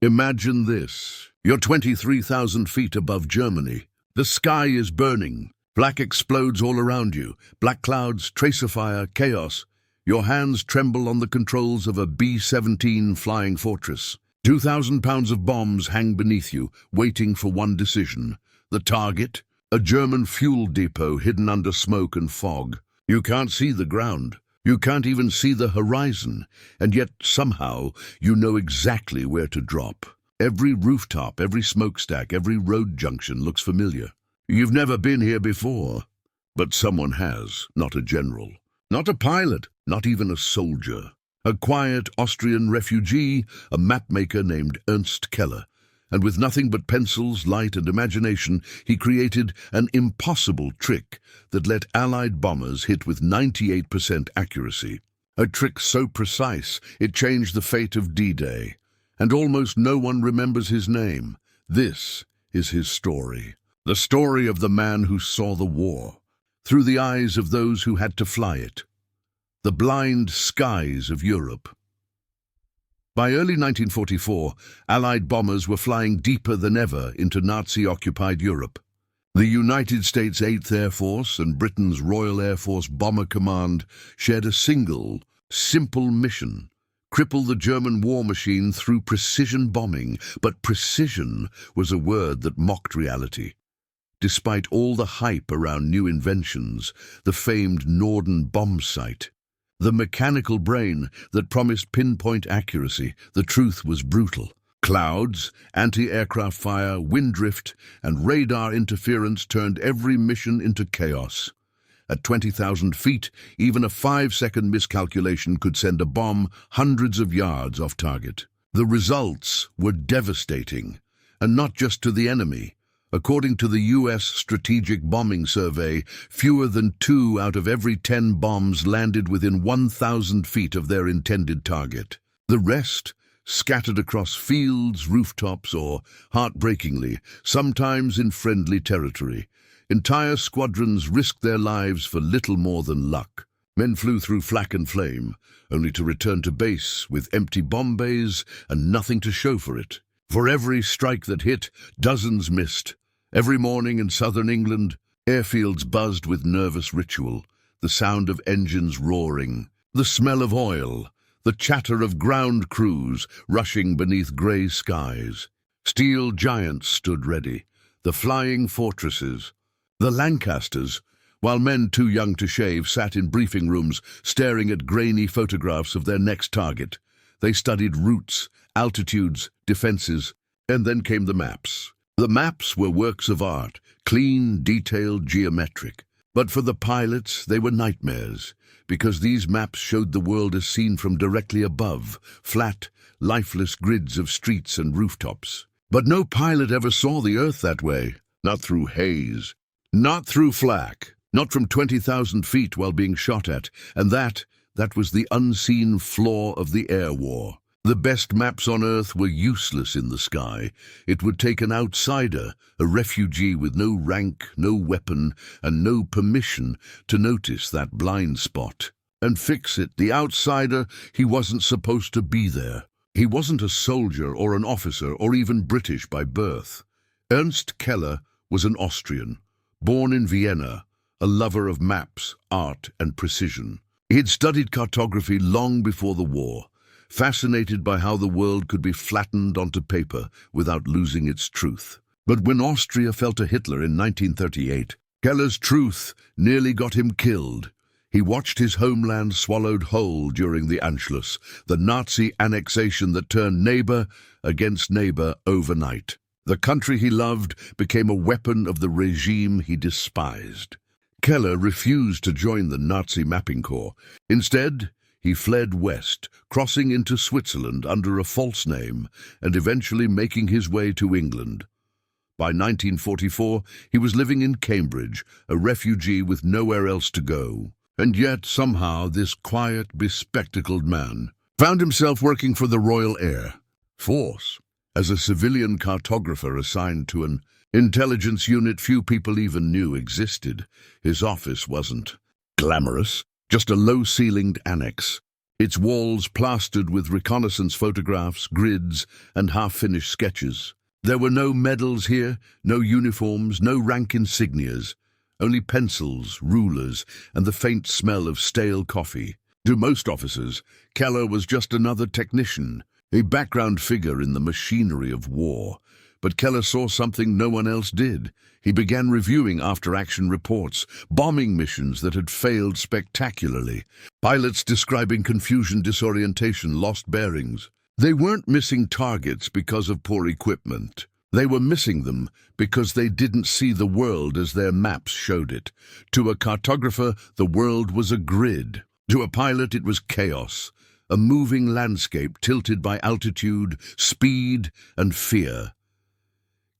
Imagine this. You're 23,000 feet above Germany. The sky is burning. Black explodes all around you. Black clouds, tracer fire, chaos. Your hands tremble on the controls of a B-17 flying fortress. 2,000 pounds of bombs hang beneath you, waiting for one decision. The target? A German fuel depot hidden under smoke and fog. You can't see the ground. You can't even see the horizon, and yet somehow you know exactly where to drop. Every rooftop, every smokestack, every road junction looks familiar. You've never been here before, but someone has, not a general, not a pilot, not even a soldier. A quiet Austrian refugee, a mapmaker named Ernst Keller. And with nothing but pencils, light, and imagination, he created an impossible trick that let Allied bombers hit with 98% accuracy. A trick so precise, it changed the fate of D-Day. And almost no one remembers his name. This is his story. The story of the man who saw the war, through the eyes of those who had to fly it. The blind skies of Europe. By early 1944, Allied bombers were flying deeper than ever into Nazi-occupied Europe. The United States 8th Air Force and Britain's Royal Air Force Bomber Command shared a single, simple mission: cripple the German war machine through precision bombing. But precision was a word that mocked reality. Despite all the hype around new inventions, the famed Norden bomb sight, the mechanical brain that promised pinpoint accuracy, the truth was brutal. Clouds, anti-aircraft fire, wind drift, and radar interference turned every mission into chaos. At 20,000 feet, even a 5-second miscalculation could send a bomb hundreds of yards off target. The results were devastating, and not just to the enemy. According to the U.S. Strategic Bombing Survey, fewer than 2 out of every 10 bombs landed within 1,000 feet of their intended target. The rest scattered across fields, rooftops, or, heartbreakingly, sometimes in friendly territory. Entire squadrons risked their lives for little more than luck. Men flew through flak and flame, only to return to base with empty bomb bays and nothing to show for it. For every strike that hit, dozens missed. Every morning in southern England, airfields buzzed with nervous ritual, the sound of engines roaring, the smell of oil, the chatter of ground crews rushing beneath grey skies. Steel giants stood ready, the flying fortresses. The Lancasters, while men too young to shave sat in briefing rooms staring at grainy photographs of their next target. They studied routes, altitudes, defenses, and then came the maps. The maps were works of art, clean, detailed, geometric. But for the pilots, they were nightmares, because these maps showed the world as seen from directly above, flat, lifeless grids of streets and rooftops. But no pilot ever saw the Earth that way, not through haze, not through flak, not from 20,000 feet while being shot at, and that was the unseen flaw of the air war. The best maps on Earth were useless in the sky. It would take an outsider, a refugee with no rank, no weapon, and no permission to notice that blind spot and fix it. The outsider, he wasn't supposed to be there. He wasn't a soldier or an officer or even British by birth. Ernst Keller was an Austrian, born in Vienna, a lover of maps, art, and precision. He had studied cartography long before the war, fascinated by how the world could be flattened onto paper without losing its truth. But when Austria fell to Hitler in 1938, Keller's truth nearly got him killed. He watched his homeland swallowed whole during the Anschluss, the Nazi annexation that turned neighbor against neighbor overnight. The country he loved became a weapon of the regime he despised. Keller refused to join the Nazi mapping corps. Instead, he fled west, crossing into Switzerland under a false name and eventually making his way to England. By 1944, he was living in Cambridge, a refugee with nowhere else to go. And yet, somehow, this quiet, bespectacled man found himself working for the Royal Air Force as a civilian cartographer assigned to an intelligence unit few people even knew existed. His office wasn't glamorous, just a low-ceilinged annex. its walls plastered with reconnaissance photographs, grids, and half-finished sketches. There were no medals here, no uniforms, no rank insignias, only pencils, rulers, and the faint smell of stale coffee. To most officers, Keller was just another technician, a background figure in the machinery of war. But Keller saw something no one else did. He began reviewing after-action reports, bombing missions that had failed spectacularly, pilots describing confusion, disorientation, lost bearings. They weren't missing targets because of poor equipment. They were missing them because they didn't see the world as their maps showed it. To a cartographer, the world was a grid. To a pilot, it was chaos, a moving landscape tilted by altitude, speed, and fear.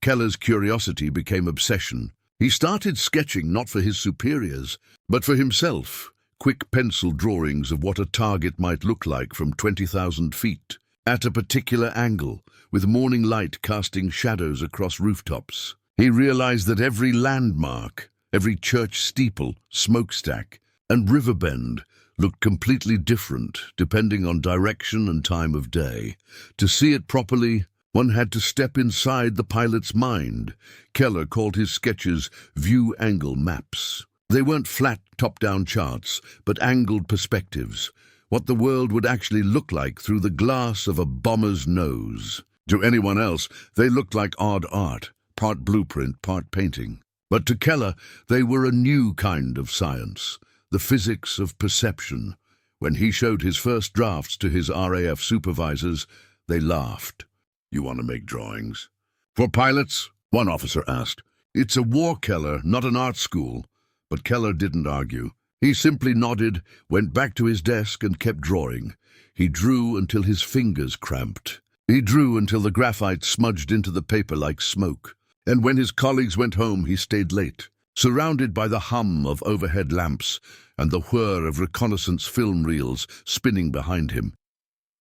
Keller's curiosity became obsession. He started sketching not for his superiors, but for himself, quick pencil drawings of what a target might look like from 20,000 feet, at a particular angle, with morning light casting shadows across rooftops. He realized that every landmark, every church steeple, smokestack, and river bend looked completely different depending on direction and time of day. To see it properly, one had to step inside the pilot's mind. Keller called his sketches view-angle maps. They weren't flat, top-down charts, but angled perspectives, what the world would actually look like through the glass of a bomber's nose. To anyone else, they looked like odd art, part blueprint, part painting. But to Keller, they were a new kind of science, the physics of perception. When he showed his first drafts to his RAF supervisors, they laughed. "You want to make drawings?" "For pilots?" one officer asked. "It's a war, Keller, not an art school." But Keller didn't argue. He simply nodded, went back to his desk and kept drawing. He drew until his fingers cramped. He drew until the graphite smudged into the paper like smoke. And when his colleagues went home, he stayed late, surrounded by the hum of overhead lamps and the whir of reconnaissance film reels spinning behind him.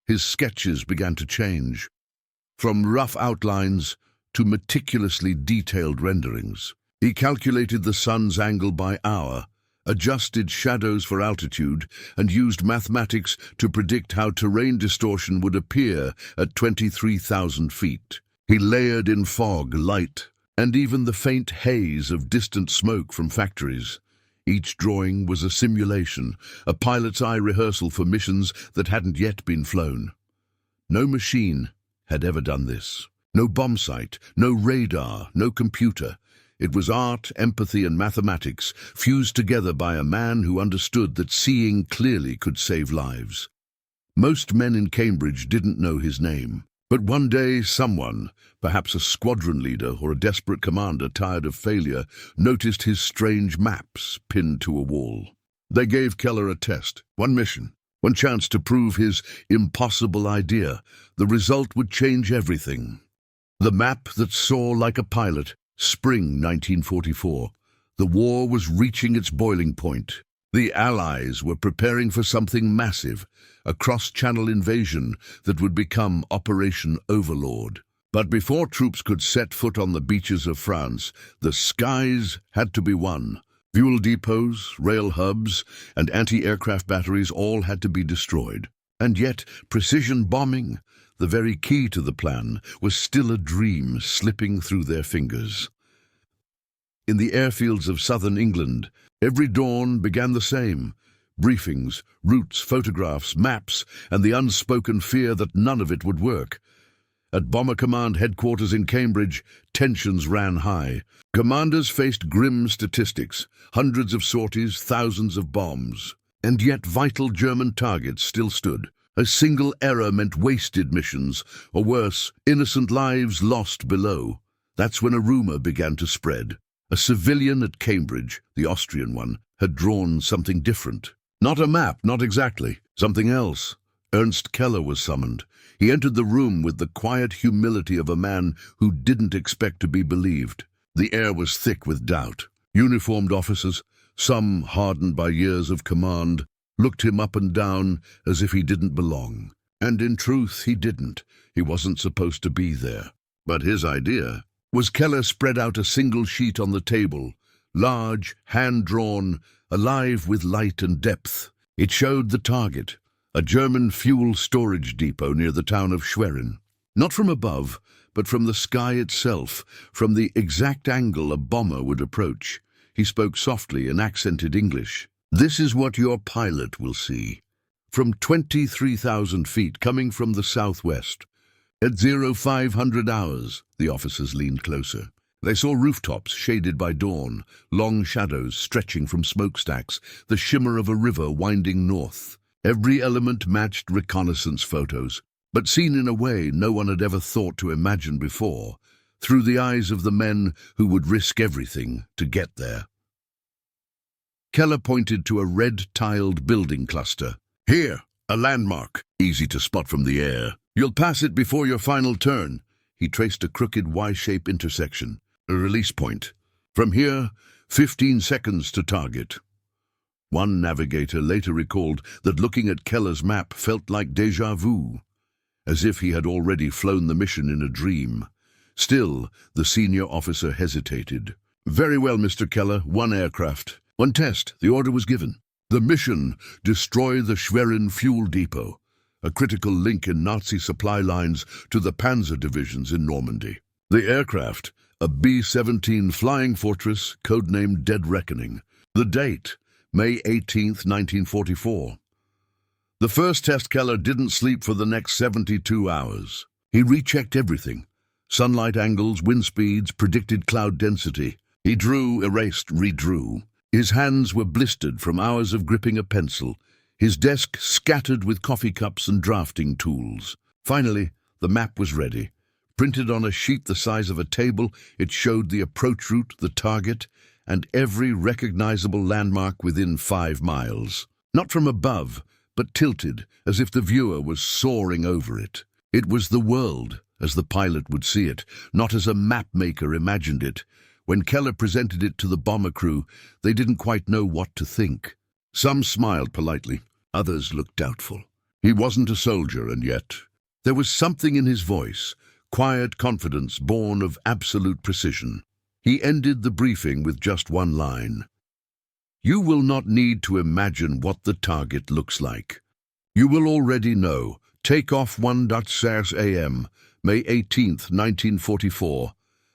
His sketches began to change, from rough outlines to meticulously detailed renderings. He calculated the sun's angle by hour, adjusted shadows for altitude, and used mathematics to predict how terrain distortion would appear at 23,000 feet. He layered in fog, light, and even the faint haze of distant smoke from factories. Each drawing was a simulation, a pilot's eye rehearsal for missions that hadn't yet been flown. No machine had ever done this. No bomb sight, no radar, no computer. It was art, empathy, and mathematics fused together by a man who understood that seeing clearly could save lives. Most men in Cambridge didn't know his name. But one day someone, perhaps a squadron leader or a desperate commander tired of failure, noticed his strange maps pinned to a wall. They gave Keller a test, one mission, one chance to prove his impossible idea. The result would change everything. The map that saw like a pilot, spring 1944. The war was reaching its boiling point. The Allies were preparing for something massive, a cross-channel invasion that would become Operation Overlord. But before troops could set foot on the beaches of France, the skies had to be won. Fuel depots, rail hubs, and anti-aircraft batteries all had to be destroyed. And yet, precision bombing, the very key to the plan, was still a dream slipping through their fingers. In the airfields of southern England, every dawn began the same. Briefings, routes, photographs, maps, and the unspoken fear that none of it would work. At Bomber Command headquarters in Cambridge, tensions ran high. Commanders faced grim statistics, hundreds of sorties, thousands of bombs. And yet vital German targets still stood. A single error meant wasted missions, or worse, innocent lives lost below. That's when a rumor began to spread. A civilian at Cambridge, the Austrian one, had drawn something different. Not a map, not exactly. Something else. Ernst Keller was summoned. He entered the room with the quiet humility of a man who didn't expect to be believed. The air was thick with doubt. Uniformed officers, some hardened by years of command, looked him up and down as if he didn't belong. And in truth, he didn't. He wasn't supposed to be there. But his idea was Keller spread out a single sheet on the table, large, hand-drawn, alive with light and depth. It showed the target, a German fuel storage depot near the town of Schwerin. Not from above, but from the sky itself, from the exact angle a bomber would approach. He spoke softly in accented English. "This is what your pilot will see. From 23,000 feet, coming from the southwest. At 0500 hours, the officers leaned closer. They saw rooftops shaded by dawn, long shadows stretching from smokestacks, the shimmer of a river winding north. Every element matched reconnaissance photos, but seen in a way no one had ever thought to imagine before, through the eyes of the men who would risk everything to get there. Keller pointed to a red-tiled building cluster. "Here, a landmark, easy to spot from the air. You'll pass it before your final turn." He traced a crooked Y-shaped intersection, a release point. "From here, 15 seconds to target." One navigator later recalled that looking at Keller's map felt like déjà vu, as if he had already flown the mission in a dream. Still, the senior officer hesitated. "Very well, Mr. Keller, one aircraft. One test, the order was given. The mission, destroy the Schwerin fuel depot, a critical link in Nazi supply lines to the panzer divisions in Normandy. The aircraft, a B-17 Flying Fortress, codenamed Dead Reckoning. The date, May 18th, 1944. The first test, Keller didn't sleep for the next 72 hours. He rechecked everything. Sunlight angles, wind speeds, predicted cloud density. He drew, erased, redrew. His hands were blistered from hours of gripping a pencil, his desk scattered with coffee cups and drafting tools. Finally, the map was ready. Printed on a sheet the size of a table, it showed the approach route, the target, and every recognizable landmark within 5 miles. Not from above, but tilted, as if the viewer was soaring over it. It was the world, as the pilot would see it, not as a mapmaker imagined it. When Keller presented it to the bomber crew, they didn't quite know what to think. Some smiled politely, others looked doubtful. He wasn't a soldier, and yet there was something in his voice, quiet confidence born of absolute precision. He ended the briefing with just one line. "You will not need to imagine what the target looks like. You will already know. Take off 1:06 a.m., May 18th, 1944.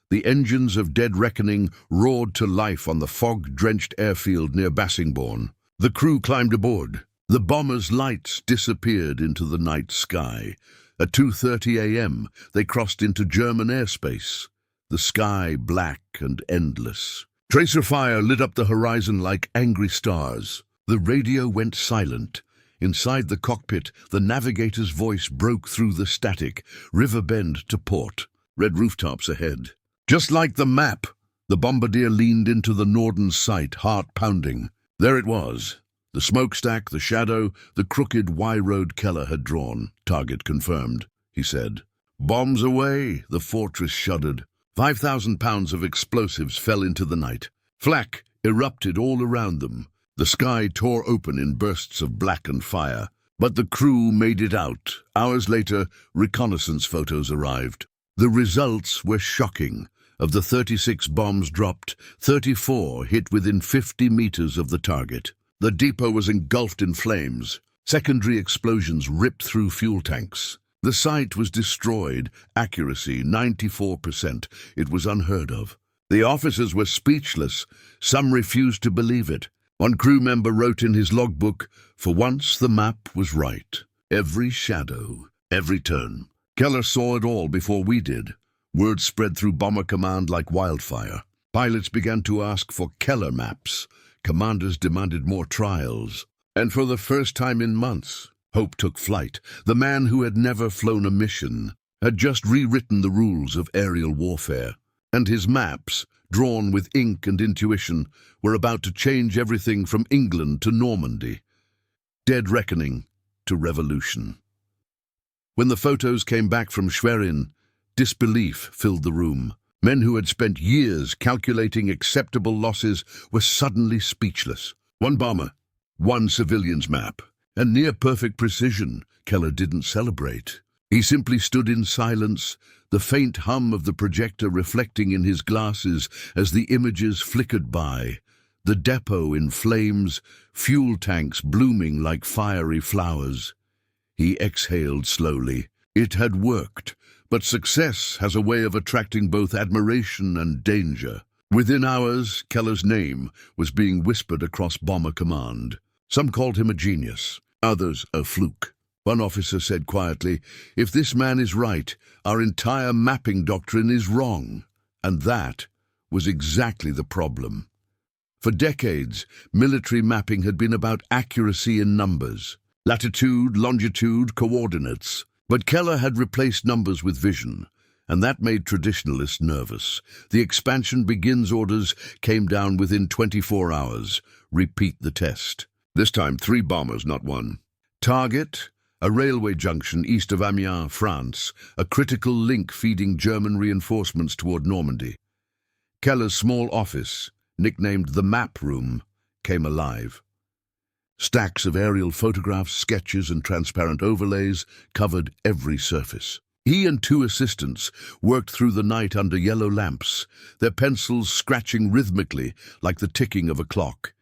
The engines of Dead Reckoning roared to life on the fog-drenched airfield near Bassingbourn. The crew climbed aboard. The bomber's lights disappeared into the night sky. At 2:30 a.m., they crossed into German airspace, the sky black and endless. Tracer fire lit up the horizon like angry stars. The radio went silent. Inside the cockpit, the navigator's voice broke through the static. River bend to port. Red rooftops ahead. Just like the map, the bombardier leaned into the Norden sight, heart pounding. There it was. The smokestack, the shadow, the crooked Y-road Keller had drawn. Target confirmed, he said. Bombs away, the fortress shuddered. 5,000 pounds of explosives fell into the night. Flak erupted all around them. The sky tore open in bursts of blackened fire. But the crew made it out. Hours later, reconnaissance photos arrived. The results were shocking. Of the 36 bombs dropped, 34 hit within 50 meters of the target. The depot was engulfed in flames. Secondary explosions ripped through fuel tanks. The site was destroyed, accuracy 94%. It was unheard of. The officers were speechless. Some refused to believe it. One crew member wrote in his logbook, "For once the map was right. Every shadow, every turn." Keller saw it all before we did. Word spread through Bomber Command like wildfire. Pilots began to ask for Keller maps. Commanders demanded more trials. And for the first time in months, hope took flight. The man who had never flown a mission had just rewritten the rules of aerial warfare. And his maps, drawn with ink and intuition, were about to change everything from England to Normandy. Dead Reckoning to revolution. When the photos came back from Schwerin, disbelief filled the room. Men who had spent years calculating acceptable losses were suddenly speechless. One bomber, one civilian's map, and near-perfect precision. Keller didn't celebrate. He simply stood in silence, the faint hum of the projector reflecting in his glasses as the images flickered by. The depot in flames, fuel tanks blooming like fiery flowers. He exhaled slowly. It had worked, but success has a way of attracting both admiration and danger. Within hours, Keller's name was being whispered across Bomber Command. Some called him a genius, others a fluke. One officer said quietly, "If this man is right, our entire mapping doctrine is wrong." And that was exactly the problem. For decades, military mapping had been about accuracy in numbers, latitude, longitude, coordinates. But Keller had replaced numbers with vision, and that made traditionalists nervous. The expansion begins orders came down within 24 hours. Repeat the test. This time 3 bombers, not 1. Target: a railway junction east of Amiens, France, a critical link feeding German reinforcements toward Normandy. Keller's small office, nicknamed the Map Room, came alive. Stacks of aerial photographs, sketches, and transparent overlays covered every surface. He and 2 assistants worked through the night under yellow lamps, their pencils scratching rhythmically like the ticking of a clock.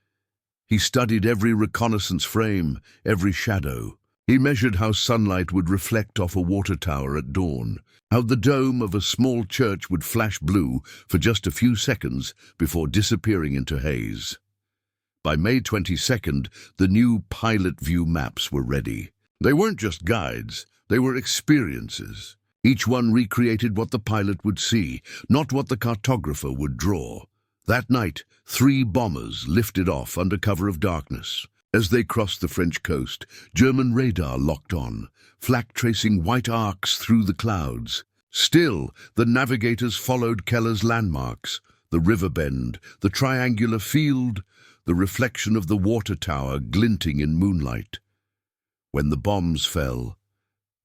He studied every reconnaissance frame, every shadow. He measured how sunlight would reflect off a water tower at dawn, how the dome of a small church would flash blue for just a few seconds before disappearing into haze. By May 22nd, the new pilot view maps were ready. They weren't just guides, they were experiences. Each one recreated what the pilot would see, not what the cartographer would draw. That night, 3 bombers lifted off under cover of darkness. As they crossed the French coast, German radar locked on, flak tracing white arcs through the clouds. Still, the navigators followed Keller's landmarks, the river bend, the triangular field, the reflection of the water tower glinting in moonlight. When the bombs fell,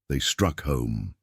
they struck home.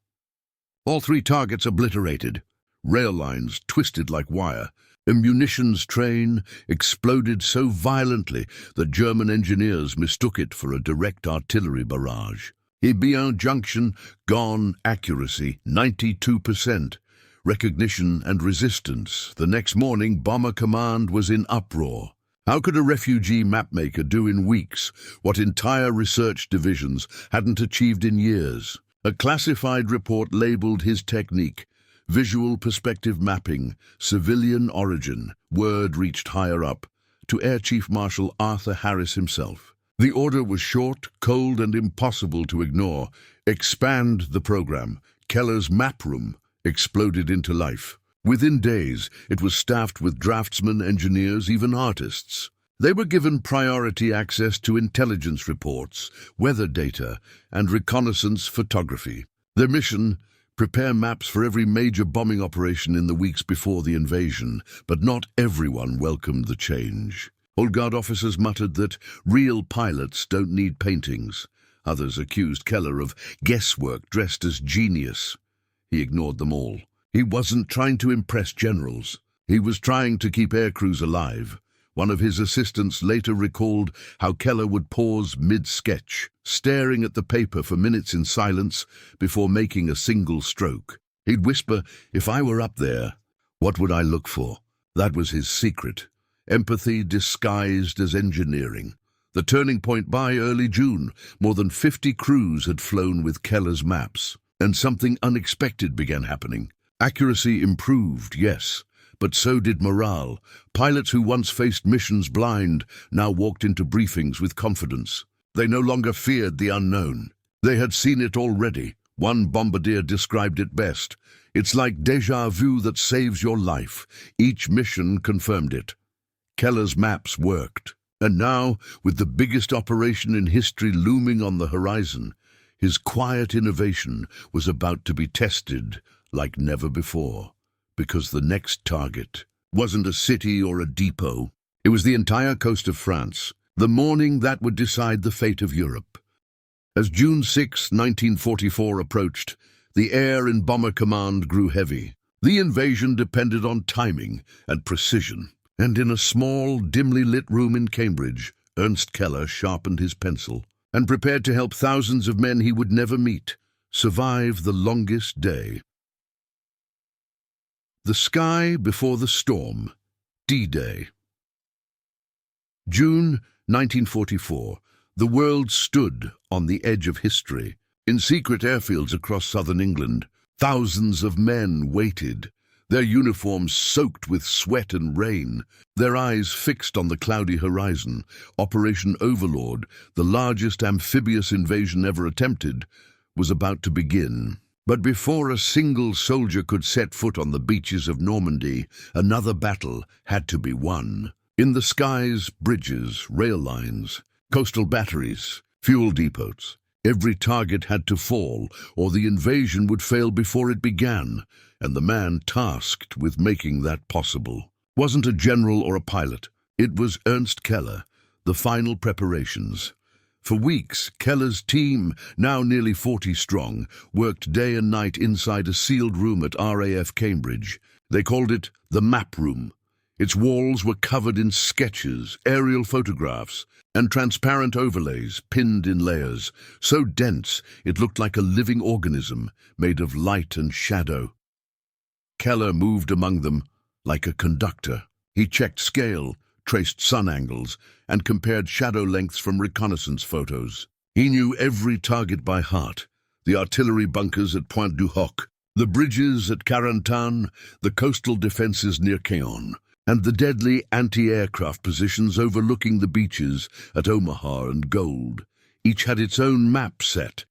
All 3 targets obliterated, rail lines twisted like wire. A munitions train exploded so violently that German engineers mistook it for a direct artillery barrage. Amiens Junction gone, accuracy 92%. Recognition and resistance. The next morning, Bomber Command was in uproar. How could a refugee mapmaker do in weeks what entire research divisions hadn't achieved in years? A classified report labeled his technique visual perspective mapping, civilian origin. Word reached higher up, to Air Chief Marshal Arthur Harris himself. The order was short, cold, and impossible to ignore. Expand the program. Keller's Map Room exploded into life. Within days, it was staffed with draftsmen, engineers, even artists. They were given priority access to intelligence reports, weather data, and reconnaissance photography. Their mission: prepare maps for every major bombing operation in the weeks before the invasion, but not everyone welcomed the change. Old Guard officers muttered that real pilots don't need paintings. Others accused Keller of guesswork dressed as genius. He ignored them all. He wasn't trying to impress generals. He was trying to keep aircrews alive. One of his assistants later recalled how Keller would pause mid-sketch, staring at the paper for minutes in silence before making a single stroke. He'd whisper, "If I were up there, what would I look for?" That was his secret. Empathy disguised as engineering. The turning point: by early June, more than 50 crews had flown with Keller's maps. And something unexpected began happening. Accuracy improved, yes, but so did morale. Pilots who once faced missions blind now walked into briefings with confidence. They no longer feared the unknown. They had seen it already. One bombardier described it best. "It's like déjà vu that saves your life." Each mission confirmed it. Keller's maps worked. And now, with the biggest operation in history looming on the horizon, his quiet innovation was about to be tested like never before, because the next target wasn't a city or a depot. It was the entire coast of France, the morning that would decide the fate of Europe. As June 6, 1944 approached, the air in Bomber Command grew heavy. The invasion depended on timing and precision. And in a small, dimly lit room in Cambridge, Ernst Keller sharpened his pencil and prepared to help thousands of men he would never meet survive the longest day. The sky before the storm. D-Day. June 1944. The world stood on the edge of history. In secret airfields across southern England, thousands of men waited, their uniforms soaked with sweat and rain, their eyes fixed on the cloudy horizon. Operation Overlord, the largest amphibious invasion ever attempted, was about to begin. But before a single soldier could set foot on the beaches of Normandy, another battle had to be won. In the skies, bridges, rail lines, coastal batteries, fuel depots. Every target had to fall, or the invasion would fail before it began, and the man tasked with making that possible wasn't a general or a pilot. It was Ernst Keller, the final preparations. For weeks, Keller's team, now nearly 40 strong, worked day and night inside a sealed room at RAF Cambridge. They called it the map room. Its walls were covered in sketches, aerial photographs, and transparent overlays pinned in layers, so dense it looked like a living organism made of light and shadow. Keller moved among them like a conductor. He checked scale, traced sun angles, and compared shadow lengths from reconnaissance photos. He knew every target by heart: the artillery bunkers at Pointe du Hoc, the bridges at Carentan, the coastal defenses near Caen, and the deadly anti-aircraft positions overlooking the beaches at Omaha and Gold. Each had its own map set,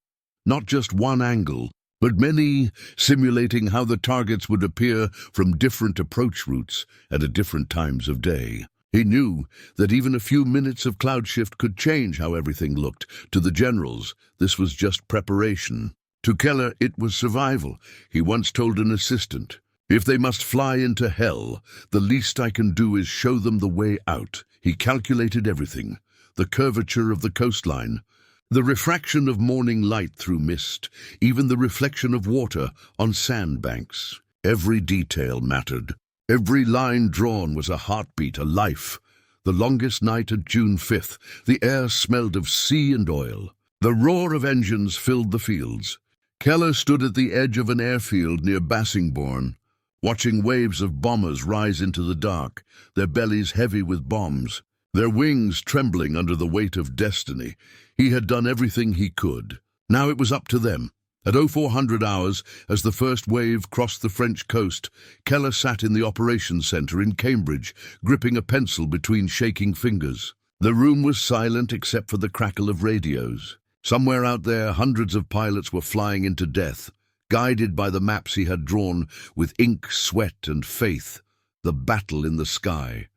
not just one angle, but many, simulating how the targets would appear from different approach routes and at different times of day. He knew that even a few minutes of cloud shift could change how everything looked. To the generals, this was just preparation. To Keller, it was survival. He once told an assistant, "If they must fly into hell, the least I can do is show them the way out." He calculated everything: the curvature of the coastline, the refraction of morning light through mist, even the reflection of water on sandbanks. Every detail mattered. Every line drawn was a heartbeat, a life. The longest night at June 5th, the air smelled of sea and oil. The roar of engines filled the fields. Keller stood at the edge of an airfield near Bassingbourn, watching waves of bombers rise into the dark, their bellies heavy with bombs, their wings trembling under the weight of destiny. He had done everything he could. Now it was up to them. At 0400 hours, as the first wave crossed the French coast, Keller sat in the operations centre in Cambridge, gripping a pencil between shaking fingers. The room was silent except for the crackle of radios. Somewhere out there, hundreds of pilots were flying into death, guided by the maps he had drawn with ink, sweat, and faith. The battle in the sky.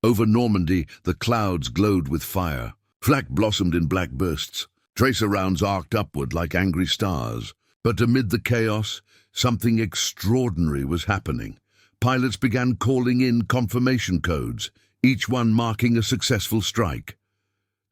Over Normandy, the clouds glowed with fire. Flak blossomed in black bursts. Tracer rounds arced upward like angry stars. But amid the chaos, something extraordinary was happening. Pilots began calling in confirmation codes, each one marking a successful strike.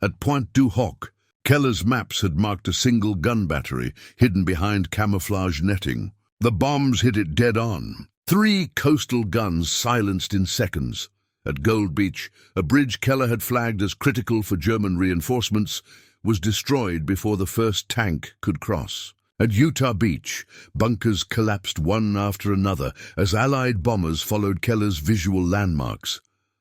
At Pointe du Hoc, Keller's maps had marked a single gun battery hidden behind camouflage netting. The bombs hit it dead on. 3 coastal guns silenced in seconds. At Gold Beach, a bridge Keller had flagged as critical for German reinforcements was destroyed before the first tank could cross. At Utah Beach, bunkers collapsed one after another as Allied bombers followed Keller's visual landmarks: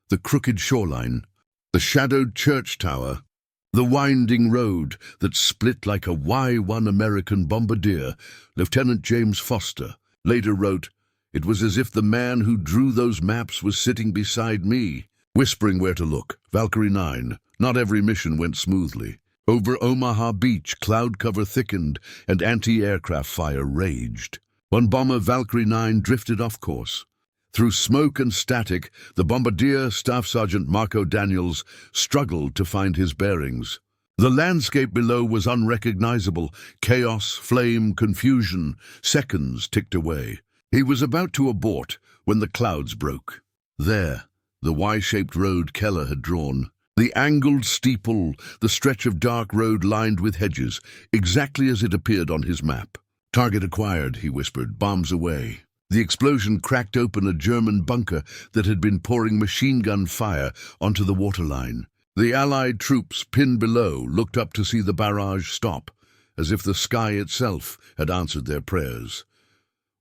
the crooked shoreline, the shadowed church tower, the winding road that split like a Y-1 American bombardier. Lieutenant James Foster later wrote, "It was as if the man who drew those maps was sitting beside me, whispering where to look." Valkyrie 9. Not every mission went smoothly. Over Omaha Beach, cloud cover thickened and anti-aircraft fire raged. One bomber, Valkyrie 9, drifted off course. Through smoke and static, the bombardier, Staff Sergeant Marco Daniels, struggled to find his bearings. The landscape below was unrecognizable. Chaos, flame, confusion. Seconds ticked away. He was about to abort when the clouds broke. There, the Y-shaped road Keller had drawn. The angled steeple, the stretch of dark road lined with hedges, exactly as it appeared on his map. "Target acquired," he whispered, "bombs away." The explosion cracked open a German bunker that had been pouring machine gun fire onto the waterline. The Allied troops, pinned below, looked up to see the barrage stop, as if the sky itself had answered their prayers.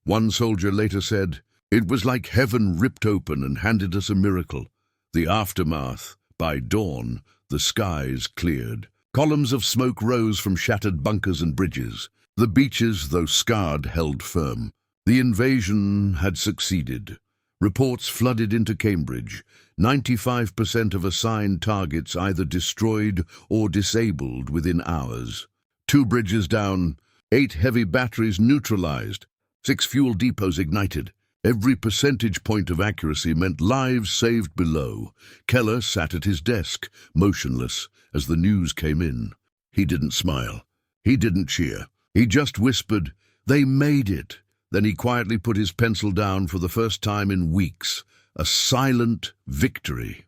One soldier later said, "It was like heaven ripped open and handed us a miracle." The aftermath. By dawn, the skies cleared. Columns of smoke rose from shattered bunkers and bridges. The beaches, though scarred, held firm. The invasion had succeeded. Reports flooded into Cambridge. 95% of assigned targets either destroyed or disabled within hours. 2 bridges down, 8 heavy batteries neutralized, 6 fuel depots ignited. Every percentage point of accuracy meant lives saved below. Keller sat at his desk, motionless, as the news came in. He didn't smile. He didn't cheer. He just whispered, "They made it." Then he quietly put his pencil down for the first time in weeks. A silent victory.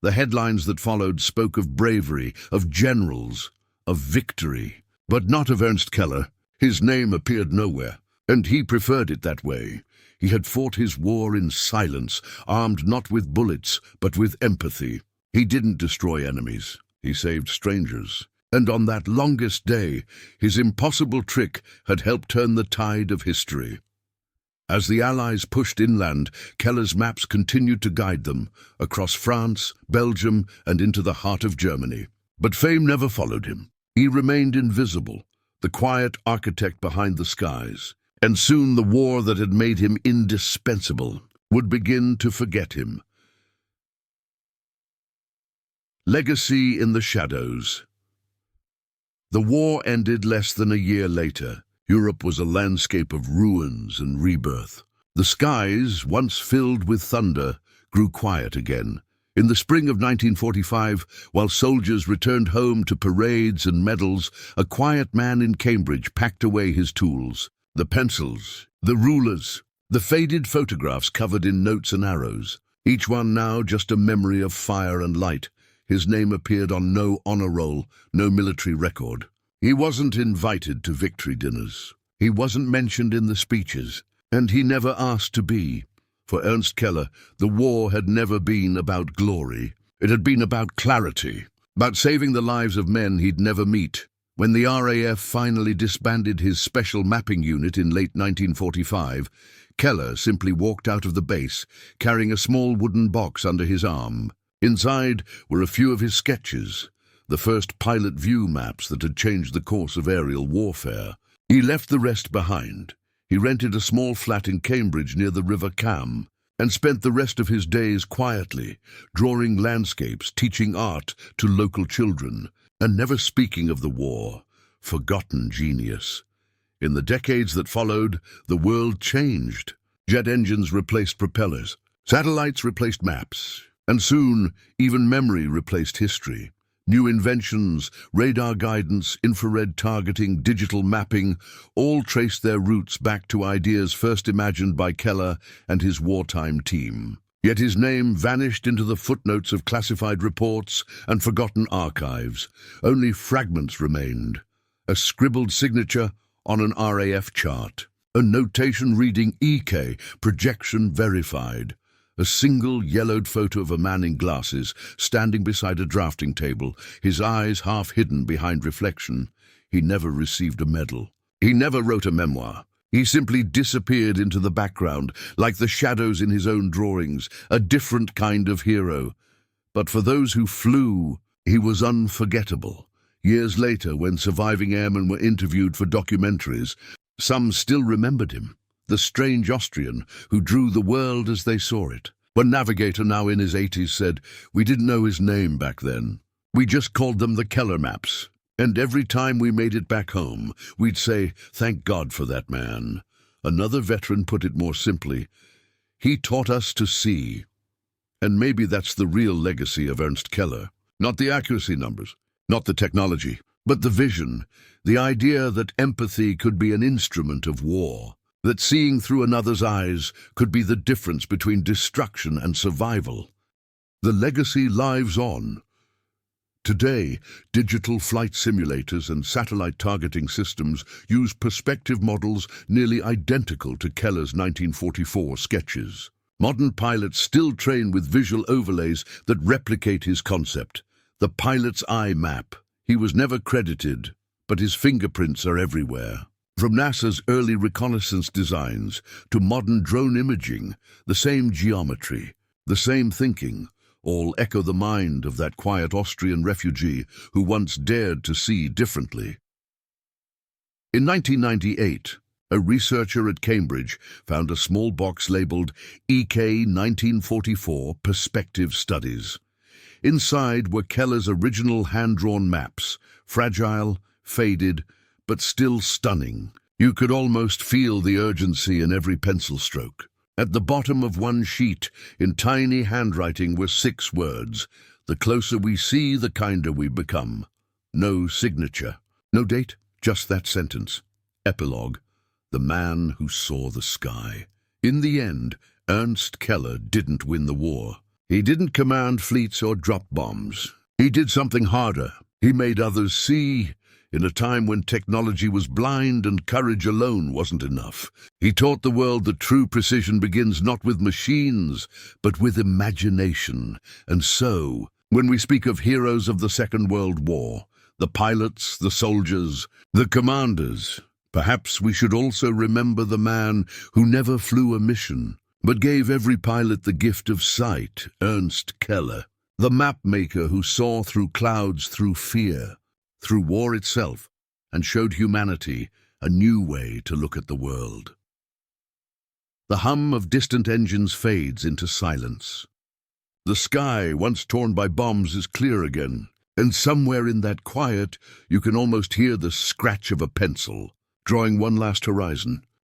The headlines that followed spoke of bravery, of generals, of victory, but not of Ernst Keller. His name appeared nowhere, and he preferred it that way. He had fought his war in silence, armed not with bullets, but with empathy. He didn't destroy enemies. He saved strangers. And on that longest day, his impossible trick had helped turn the tide of history. As the Allies pushed inland, Keller's maps continued to guide them, across France, Belgium, and into the heart of Germany. But fame never followed him. He remained invisible, the quiet architect behind the skies. And soon the war that had made him indispensable would begin to forget him. Legacy in the shadows. The war ended less than a year later. Europe was a landscape of ruins and rebirth. The skies, once filled with thunder, grew quiet again. In the spring of 1945, while soldiers returned home to parades and medals, a quiet man in Cambridge packed away his tools. The pencils, the rulers, the faded photographs covered in notes and arrows, each one now just a memory of fire and light. His name appeared on no honor roll, no military record. He wasn't invited to victory dinners. He wasn't mentioned in the speeches, and he never asked to be. For Ernst Keller, the war had never been about glory. It had been about clarity, about saving the lives of men he'd never meet. When the RAF finally disbanded his special mapping unit in late 1945, Keller simply walked out of the base, carrying a small wooden box under his arm. Inside were a few of his sketches, the first pilot view maps that had changed the course of aerial warfare. He left the rest behind. He rented a small flat in Cambridge near the River Cam, and spent the rest of his days quietly, drawing landscapes, teaching art to local children, and never speaking of the war. Forgotten genius. In the decades that followed, the world changed. Jet engines replaced propellers. Satellites replaced maps. And soon, even memory replaced history. New inventions, radar guidance, infrared targeting, digital mapping, all traced their roots back to ideas first imagined by Keller and his wartime team. Yet his name vanished into the footnotes of classified reports and forgotten archives. Only fragments remained. A scribbled signature on an RAF chart. A notation reading EK, projection verified. A single yellowed photo of a man in glasses, standing beside a drafting table, his eyes half hidden behind reflection. He never received a medal. He never wrote a memoir. He simply disappeared into the background, like the shadows in his own drawings, a different kind of hero. But for those who flew, he was unforgettable. Years later, when surviving airmen were interviewed for documentaries, some still remembered him. The strange Austrian who drew the world as they saw it. One navigator, now in his 80s, said, "We didn't know his name back then. We just called them the Keller maps. And every time we made it back home, we'd say, 'Thank God for that man.'" Another veteran put it more simply, "He taught us to see." And maybe that's the real legacy of Ernst Keller. Not the accuracy numbers, not the technology, but the vision, the idea that empathy could be an instrument of war. That seeing through another's eyes could be the difference between destruction and survival. The legacy lives on. Today, digital flight simulators and satellite targeting systems use perspective models nearly identical to Keller's 1944 sketches. Modern pilots still train with visual overlays that replicate his concept, the pilot's eye map. He was never credited, but his fingerprints are everywhere. From NASA's early reconnaissance designs to modern drone imaging, the same geometry, the same thinking, all echo the mind of that quiet Austrian refugee who once dared to see differently. In 1998, a researcher at Cambridge found a small box labeled EK 1944 Perspective Studies. Inside were Keller's original hand-drawn maps, fragile, faded, but still stunning. You could almost feel the urgency in every pencil stroke. At the bottom of one sheet, in tiny handwriting, were 6 words. The closer we see, the kinder we become. No signature. No date, just that sentence. Epilogue. The man who saw the sky. In the end, Ernst Keller didn't win the war. He didn't command fleets or drop bombs. He did something harder. He made others see. In a time when technology was blind and courage alone wasn't enough, he taught the world that true precision begins not with machines, but with imagination. And so, when we speak of heroes of the Second World War, the pilots, the soldiers, the commanders, perhaps we should also remember the man who never flew a mission, but gave every pilot the gift of sight, Ernst Keller, the mapmaker who saw through clouds, through fear, through war itself, and showed humanity a new way to look at the world. The hum of distant engines fades into silence. The sky, once torn by bombs, is clear again, and somewhere in that quiet you can almost hear the scratch of a pencil, drawing one last horizon.